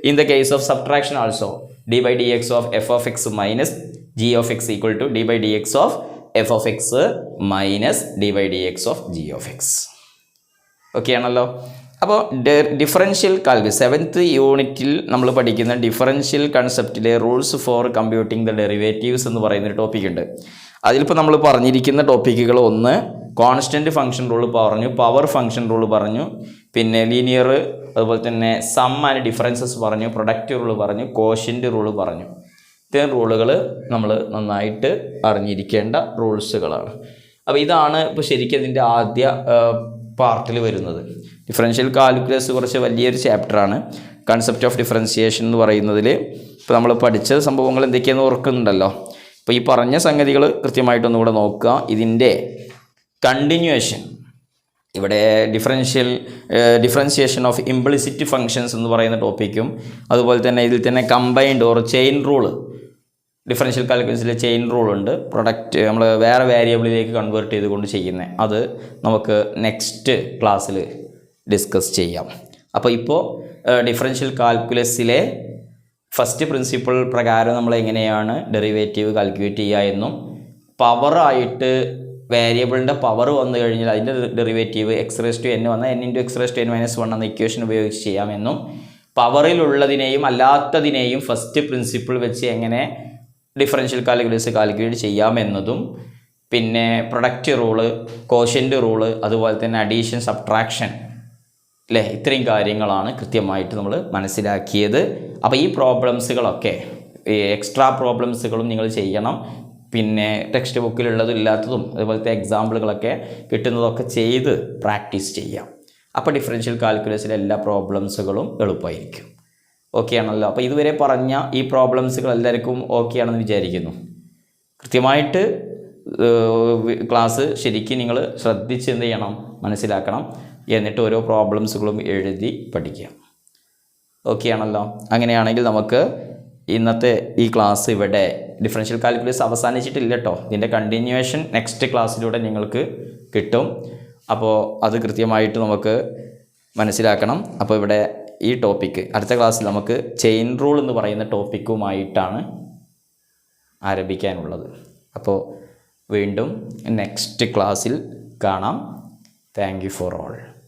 in the case of subtraction also d by d x of f of x minus g of x equal to d by d x of f of x minus d by d x of g of x. Okay ആണല്ലോ? അപ്പോൾ differential calculus 7th യൂണിറ്റിൽ നമ്മൾ പഠിക്കുന്ന differential കൺസെപ്റ്റിലെ rules for computing the derivatives എന്ന് പറയുന്നൊരു topic ഉണ്ട്. അതിലിപ്പോൾ നമ്മൾ പറഞ്ഞിരിക്കുന്ന ടോപ്പിക്കുകൾ, ഒന്ന് കോൺസ്റ്റൻറ്റ് ഫംഗ്ഷൻ റൂൾ പറഞ്ഞു, പവർ ഫംഗ്ഷൻ റൂൾ പറഞ്ഞു, പിന്നെ ലീനിയർ, അതുപോലെ തന്നെ സം ആൻഡ് ഡിഫറൻസസ് പറഞ്ഞു, പ്രൊഡക്റ്റ് റൂൾ പറഞ്ഞു, കോഷ്യൻ്റ് റൂൾ പറഞ്ഞു. ഇത്തരം റൂളുകൾ നമ്മൾ നന്നായിട്ട് അറിഞ്ഞിരിക്കേണ്ട റൂൾസുകളാണ്. അപ്പോൾ ഇതാണ് ഇപ്പോൾ ശരിക്കും ഇതിൻ്റെ ആദ്യ പാർട്ടിൽ വരുന്നത്. ഡിഫറൻഷ്യൽ കാൽക്കുലസ് കുറച്ച് വലിയൊരു ചാപ്റ്ററാണ്. കൺസെപ്റ്റ് ഓഫ് ഡിഫറൻസിയേഷൻ എന്ന് പറയുന്നതിൽ ഇപ്പോൾ നമ്മൾ പഠിച്ച സംഭവങ്ങൾ എന്തൊക്കെയാണെന്ന് ഓർക്കുന്നുണ്ടല്ലോ. ഇപ്പോൾ ഈ പറഞ്ഞ സംഗതികൾ കൃത്യമായിട്ടൊന്നുകൂടെ നോക്കുക. ഇതിൻ്റെ കണ്ടിന്യൂവേഷൻ ഇവിടെ ഡിഫറൻസിയേഷൻ ഓഫ് ഇംപ്ലിസിറ്റ് ഫങ്ഷൻസ് എന്ന് പറയുന്ന ടോപ്പിക്കും, അതുപോലെ തന്നെ ഇതിൽ തന്നെ combined or chain rule, differential കാൽക്കുലസിലെ ചെയിൻ റൂളുണ്ട്, പ്രൊഡക്റ്റ് നമ്മൾ വേറെ വേരിയബിളിലേക്ക് കൺവേർട്ട് ചെയ്തുകൊണ്ട് ചെയ്യുന്നത്, അത് നമുക്ക് നെക്സ്റ്റ് ക്ലാസ്സിൽ ഡിസ്കസ് ചെയ്യാം. അപ്പോൾ ഇപ്പോൾ ഡിഫറൻഷ്യൽ കാൽക്കുലസിലെ ഫസ്റ്റ് പ്രിൻസിപ്പിൾ പ്രകാരം നമ്മൾ എങ്ങനെയാണ് ഡെറിവേറ്റീവ് കാൽക്കുലേറ്റ് ചെയ്യുക എന്നും, പവറായിട്ട് വേരിയബിളിൻ്റെ പവർ വന്നു കഴിഞ്ഞാൽ അതിൻ്റെ derivative x raise to n വന്നാൽ n into x raise to n minus 1 എന്ന ഇക്വേഷൻ ഉപയോഗിച്ച് ചെയ്യാമെന്നും, പവറിലുള്ളതിനെയും അല്ലാത്തതിനെയും ഫസ്റ്റ് പ്രിൻസിപ്പിൾ വെച്ച് എങ്ങനെ ഡിഫറൻഷ്യൽ കാൽക്കുലസ് കാൽക്കുലേറ്റ് ചെയ്യാമെന്നതും, പിന്നെ പ്രൊഡക്റ്റ് റൂള്, കോഷ്യൻ്റ് റൂള്, അതുപോലെ തന്നെ അഡീഷൻ, സബ്ട്രാക്ഷൻ, അല്ലേ, ഇത്രയും കാര്യങ്ങളാണ് കൃത്യമായിട്ട് നമ്മൾ മനസ്സിലാക്കിയത്. അപ്പോൾ ഈ പ്രോബ്ലംസുകളൊക്കെ, എക്സ്ട്രാ പ്രോബ്ലംസുകളും നിങ്ങൾ ചെയ്യണം. പിന്നെ ടെക്സ്റ്റ് ബുക്കിലുള്ളതും ഇല്ലാത്തതും അതുപോലത്തെ എക്സാമ്പിളുകളൊക്കെ കിട്ടുന്നതൊക്കെ ചെയ്ത് പ്രാക്ടീസ് ചെയ്യാം. അപ്പോൾ ഡിഫറൻഷ്യൽ കാൽക്കുലസിലെ എല്ലാ പ്രോബ്ലംസുകളും എളുപ്പമായിരിക്കും. ഓക്കെ ആണല്ലോ? അപ്പോൾ ഇതുവരെ പറഞ്ഞ ഈ പ്രോബ്ലംസുകൾ എല്ലാവർക്കും ഓക്കെ ആണെന്ന് വിചാരിക്കുന്നു. കൃത്യമായിട്ട് ക്ലാസ് ശരിക്കും നിങ്ങൾ ശ്രദ്ധിച്ച് എന്ത് ചെയ്യണം, മനസ്സിലാക്കണം. എന്നിട്ട് ഓരോ പ്രോബ്ലംസുകളും എഴുതി പഠിക്കുക. ഓക്കെ ആണല്ലോ? അങ്ങനെയാണെങ്കിൽ നമുക്ക് ഇന്നത്തെ ഈ ക്ലാസ് ഇവിടെ ഡിഫറൻഷ്യൽ കാൽക്കുലസ് അവസാനിച്ചിട്ടില്ല കേട്ടോ. ഇതിൻ്റെ കണ്ടിന്യൂവേഷൻ നെക്സ്റ്റ് ക്ലാസ്സിലൂടെ നിങ്ങൾക്ക് കിട്ടും. അപ്പോൾ അത് കൃത്യമായിട്ട് നമുക്ക് മനസ്സിലാക്കണം. അപ്പോൾ ഇവിടെ ഈ ടോപ്പിക്ക് അടുത്ത ക്ലാസ്സിൽ നമുക്ക് ചെയിൻ റൂൾ എന്ന് പറയുന്ന ടോപ്പിക്കുമായിട്ടാണ് ആരംഭിക്കാനുള്ളത്. അപ്പോൾ വീണ്ടും നെക്സ്റ്റ് ക്ലാസ്സിൽ കാണാം. Thank you for all.